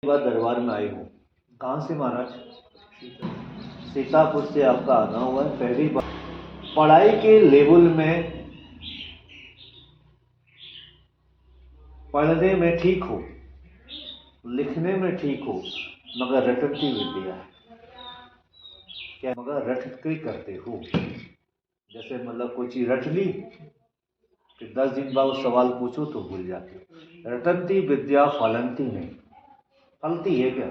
बार दरबार में आए हूँ। कहाँ से महाराज? सीतापुर से आपका आना हुआ है पहली बार। पढ़ाई के लेवल में पढ़ने में ठीक हो, लिखने में ठीक हो, मगर रटती विद्या है क्या? मगर रटते करते हो। जैसे मतलब कोई चीज रट ली, फिर 10 दिन बाद वो सवाल पूछो तो भूल जाते। रटंती विद्या फलंती नहीं, फलती है क्या?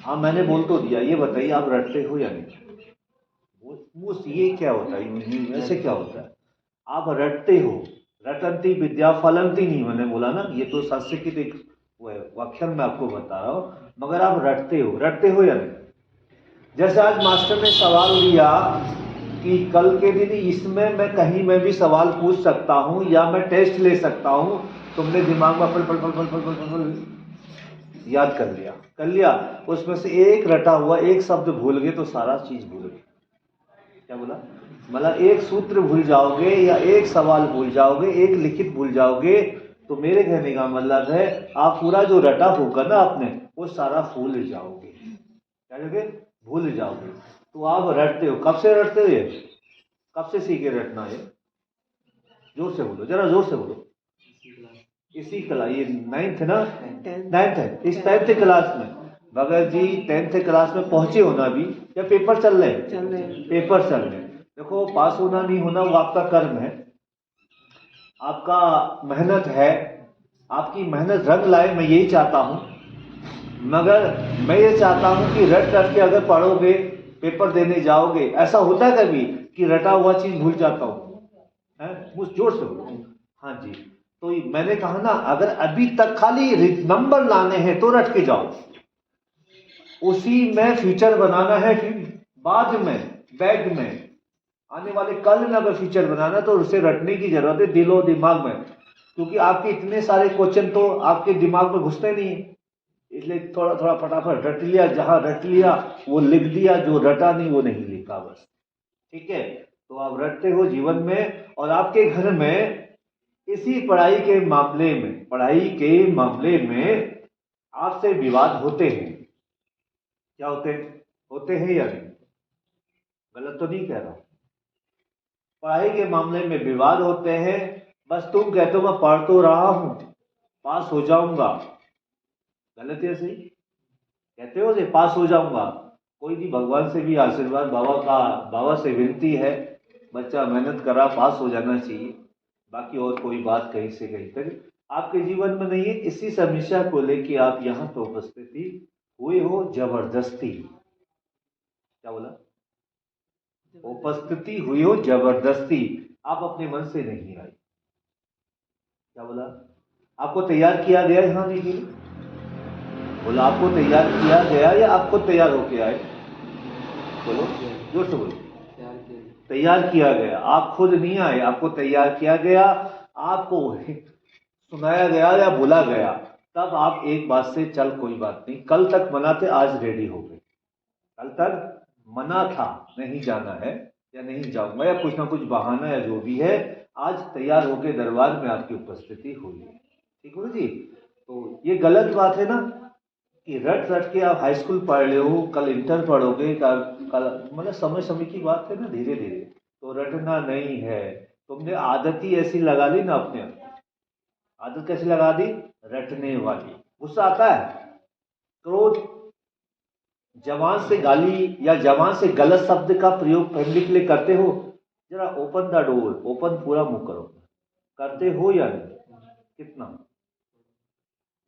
हाँ मैंने बोल तो दिया। ये बताइए आप रटते हो या नहीं? वो ये क्या होता है, ऐसे क्या होता है? आप रटते हो। रटंती विद्या फलंती नहीं, मैंने बोला ना, ये तो संस्कृत एक वाक्य में आपको बता रहा हूँ। मगर आप रटते हो या नहीं? जैसे आज मास्टर ने सवाल दिया कि कल के दिन इसमें मैं कहीं में भी सवाल पूछ सकता हूँ या मैं टेस्ट ले सकता हूँ, तुमने दिमाग में पल पल पल पल पल पल पल याद कर लिया, उसमें से एक रटा हुआ एक शब्द भूल गए तो सारा चीज भूल गए। क्या बोला? मतलब एक सूत्र भूल जाओगे या एक सवाल भूल जाओगे, एक लिखित भूल जाओगे, तो मेरे कहने का मतलब है आप पूरा जो रटा होगा ना आपने, वो सारा भूल जाओगे। क्या करोगे? भूल जाओगे। तो आप रटते हो। कब से रटते हो? ये कब से सीखे रटना? ये जोर से बोलो, जरा जोर से बोलो। इसी क्लास, ये 9th ना? 9th है। इस 10th क्लास में भगत जी 10th क्लास में पहुंचे होना अभी, या पेपर चल रहे? पेपर चल रहे। देखो पास होना नहीं होना वो आपका कर्म है, आपका मेहनत है, आपकी मेहनत रंग लाए, मैं यही चाहता हूं। मगर मैं ये चाहता हूं कि रट रट के अगर पढ़ोगे, पेपर देने जाओगे, ऐसा होता है कभी कि रटा हुआ चीज भूल जाता हूं? मुझ जोर से बोलो। हाँ जी। तो मैंने कहा ना, अगर अभी तक खाली नंबर लाने हैं तो रट के जाओ, उसी में फ्यूचर बनाना है। बाद में बैग में आने वाले कल में अगर फ्यूचर बनाना तो उसे रटने की जरूरत है दिलो दिमाग में, क्योंकि आपके इतने सारे क्वेश्चन तो आपके दिमाग में घुसते नहीं है। इसलिए थोड़ा थोड़ा फटाफट रट लिया, जहां रट लिया वो लिख दिया, जो रटा नहीं वो नहीं लिखा बस। ठीक है? तो आप रटते हो जीवन में, और आपके घर में इसी पढ़ाई के मामले में आपसे विवाद होते हैं। क्या होते हैं या नहीं? गलत तो नहीं कह रहा हूं? पढ़ाई के मामले में विवाद होते हैं। बस तुम कहते हो मैं पढ़ तो रहा हूं, पास हो जाऊंगा। गलत है? सही कहते हो? पास हो जाऊंगा। कोई नहीं, भगवान से भी आशीर्वाद, बाबा से विनती है, बच्चा मेहनत करा, पास हो जाना चाहिए। बाकी और कोई बात कहीं से कहीं तक आपके जीवन में नहीं है। इसी समस्या को लेके आप यहाँ पे उपस्थिति हुए हो जबरदस्ती। क्या बोला? उपस्थिति हुई हो जबरदस्ती, आप अपने मन से नहीं आई। क्या बोला? आपको तैयार किया गया यहाँ आने के लिए? बोला आपको तैयार किया गया या आप खुद तैयार होके आए? बोलो, जोर से बोलो। तैयार किया गया। आप खुद नहीं आए, आपको तैयार किया गया, आपको सुनाया गया या बोला गया, तब आप एक बात से चल कोई बात नहीं, कल तक मना थे आज रेडी हो गए। कल तक मना था नहीं जाना है या नहीं जाऊंगा या कुछ ना कुछ बहाना या जो भी है, आज तैयार होकर दरबार में आपकी उपस्थिति हुई है। ठीक हो जी? तो ये गलत बात है ना कि रट रट के आप हाई स्कूल पढ़ रहे हो, कल इंटर पढ़ोगे, कल मतलब समय समय की बात है ना, धीरे धीरे। तो रटना नहीं है। तुमने आदत ही ऐसी लगा ली ना अपने आप। आदत कैसी लगा दी? रटने वाली। गुस्सा आता है, क्रोध, जवान से गाली या जवान से गलत शब्द का प्रयोग फैमिली के लिए करते हो? जरा ओपन द डोर, ओपन पूरा मुंह करो। करते हो या नहीं? कितना?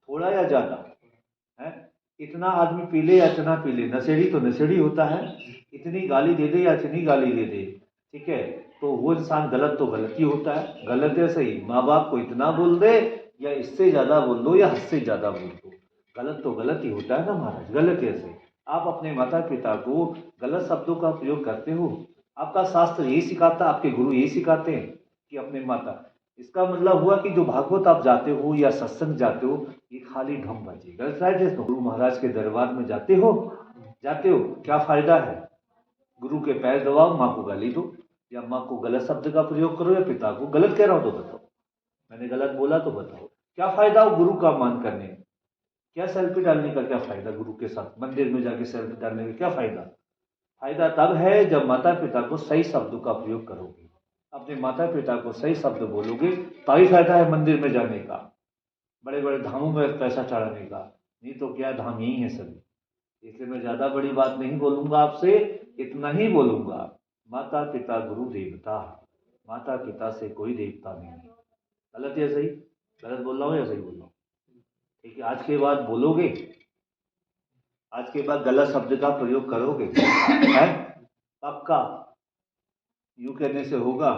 थोड़ा या ज्यादा? है? इतना आदमी पी ले या इतना पी ले, नशेड़ी तो नशेड़ी होता है। इतनी गाली दे दे या इतनी गाली दे दे, ठीक है, तो वो इंसान गलत तो गलत ही होता है। गलत है सही, माँ बाप को इतना बोल दे या इससे ज्यादा बोल दो या हद से ज्यादा बोल दो, गलत तो गलत ही होता है ना महाराज। गलत है सही। आप अपने माता पिता को गलत शब्दों का प्रयोग करते हो। आपका शास्त्र यही सिखाता, आपके गुरु यही सिखाते हैं कि अपने माता, इसका मतलब हुआ कि जो भागवत आप जाते हो या सत्संग जाते हो, ये खाली ढंग बचे। गलत राइट है? तो गुरु महाराज के दरबार में जाते हो, क्या फायदा है? गुरु के पैर दबाओ, माँ को गाली दो, या माँ को गलत शब्द का प्रयोग करो, या पिता को। गलत कह रहा हूं तो बताओ, मैंने गलत बोला तो बताओ। क्या फायदा हो गुरु का मान करने का? क्या सेल्फी डालने का क्या फायदा? गुरु के साथ मंदिर में जाके सेल्फी डालने का क्या फायदा? फायदा तब है जब माता पिता को सही शब्दों का प्रयोग करोगे, अपने माता पिता को सही शब्द बोलोगे, तभी फायदा है मंदिर में जाने का, बड़े बड़े धामों में पैसा चढ़ाने का। नहीं तो क्या, धाम यही है सभी। इसलिए मैं ज़्यादा बड़ी बात नहीं बोलूँगा आपसे, इतना ही बोलूँगा, माता पिता गुरु देवता, माता पिता से कोई देवता नहीं। गलत या सही? गलत बोल रहा हूँ या सही बोल रहा हूँ? ठीक है, आज के बाद बोलोगे, आज के बाद गलत शब्द का प्रयोग करोगे है? पक्का? यूँ कहने से होगा?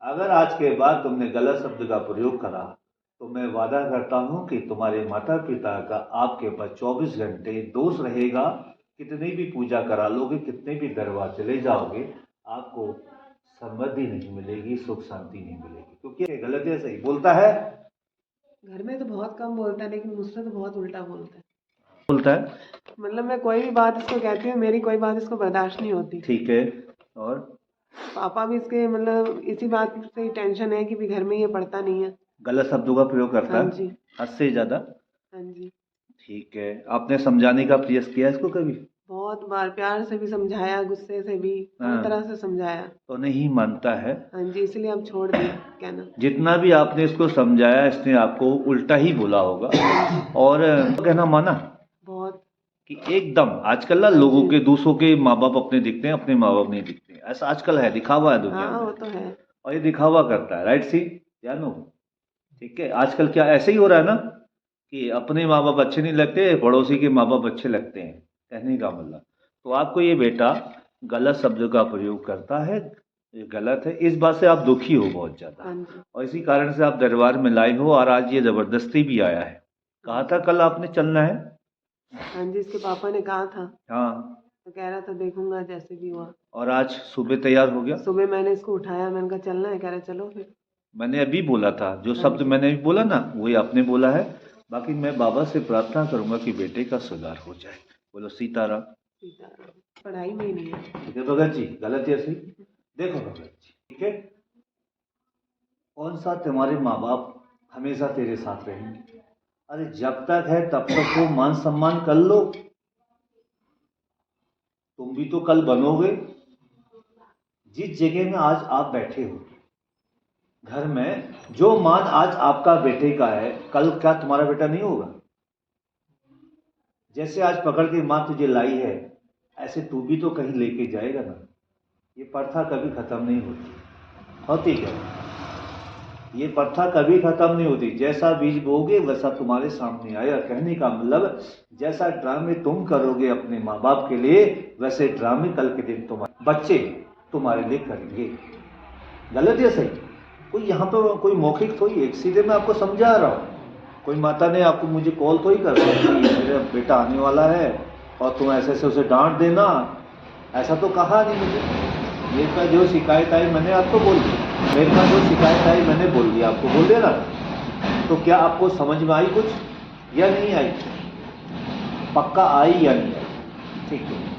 अगर आज के बाद तुमने गलत शब्द का प्रयोग करा तो मैं वादा करता हूँ कि तुम्हारे माता पिता का आपके ऊपर 24 घंटे दोष रहेगा। कितनी भी पूजा करा लोगे, कितने भी दरबार चले जाओगे, आपको समृद्धि नहीं मिलेगी, सुख शांति नहीं मिलेगी। क्योंकि गलत या सही बोलता है? घर में तो बहुत कम बोलता है, लेकिन मुझसे तो बहुत उल्टा बोलता है। बोलता है मतलब मैं कोई भी बात इसको कहती हूँ, मेरी कोई बात इसको बर्दाश्त नहीं होती। ठीक है। और पापा भी इसके मतलब इसी बात से ही टेंशन है कि भी घर में ये पढ़ता नहीं है, गलत शब्दों का प्रयोग करता हाँ है जी, हद से ज़्यादा। हाँ जी। ठीक है, आपने समझाने का प्रयास किया इसको कभी? बहुत बार प्यार से भी समझाया, गुस्से से भी, हर हाँ। तरह से समझाया। तो नहीं मानता है। हाँ जी, इसलिए अब छोड़ दिया कहना। जितना भी आपने इसको समझाया, इसने आपको उल्टा ही बोला होगा। और कहना माना बहुत कि एकदम आजकल ना लोगों के, दूसरों के माँ बाप अपने दिखते हैं, अपने माँ बाप नहीं दिखते हैं। ऐसा आजकल है, दिखावा है दुनिया हाँ, वो में, तो है। और ये दिखावा करता है, राइट सी जानो? ठीक है, आजकल क्या ऐसे ही हो रहा है ना कि अपने माँ बाप अच्छे नहीं लगते, पड़ोसी के माँ बाप अच्छे लगते हैं, कहने का मतलब। तो आपको ये बेटा गलत शब्द का प्रयोग करता है, ये गलत है, इस बात से आप दुखी हो बहुत ज़्यादा, हाँ जी, और इसी कारण से आप दरबार में लाए हो, और आज ये ज़बरदस्ती भी आया है। कहा था कल आपने चलना है? हाँ जी, इसके पापा ने कहा था, हाँ, तो कह रहा था देखूंगा जैसे भी हुआ। और आज सुबह तैयार हो गया? सुबह मैंने इसको उठाया, मैंने कहा चलना है, कह रहा चलो फिर। मैंने अभी बोला था, जो हाँ शब्द जी। मैंने अभी बोला ना, वही आपने बोला है। बाकी मैं बाबा से प्रार्थना करूंगा कि बेटे का सुधार हो जाए। बोलो सीताराम। सीताराम। पढ़ाई में ही नहीं है। ठीक है भगत जी, गलत या सही? देखो भगत जी, ठीक है, कौन सा तुम्हारे माँ बाप हमेशा तेरे साथ रहेंगे? अरे जब तक है तब तक वो मान सम्मान कर लो, तुम भी तो कल बनोगे। जिस जगह में आज आप बैठे हो घर में, जो मान आज आपका बेटे का है, कल क्या तुम्हारा बेटा नहीं होगा? जैसे आज पकड़ के माँ तुझे लाई है, ऐसे तू भी तो कहीं लेके जाएगा ना। ये प्रथा कभी खत्म नहीं होती क्या? ये प्रथा कभी खत्म नहीं होती। जैसा बीज बोगे वैसा तुम्हारे सामने आएगा। कहने का मतलब, जैसा ड्रामे तुम करोगे अपने माँ बाप के लिए, वैसे ड्रामे कल के दिन तुम्हारे बच्चे तुम्हारे लिए करेंगे। गलत या सही? कोई यहाँ पर कोई मौखिक थोड़ी, एक सीधे मैं आपको समझा रहा हूँ। कोई माता ने आपको मुझे कॉल थोड़ी कर दी कि मेरा बेटा आने वाला है और तुम ऐसे से उसे डांट देना, ऐसा तो कहा नहीं मुझे। मेरे पास जो शिकायत आई मैंने आपको बोल दी, मेरे पास जो शिकायत आई मैंने बोल दिया, आपको बोल देना। तो क्या आपको समझ में आई कुछ या नहीं आई? पक्का आई या नहीं आई? ठीक है।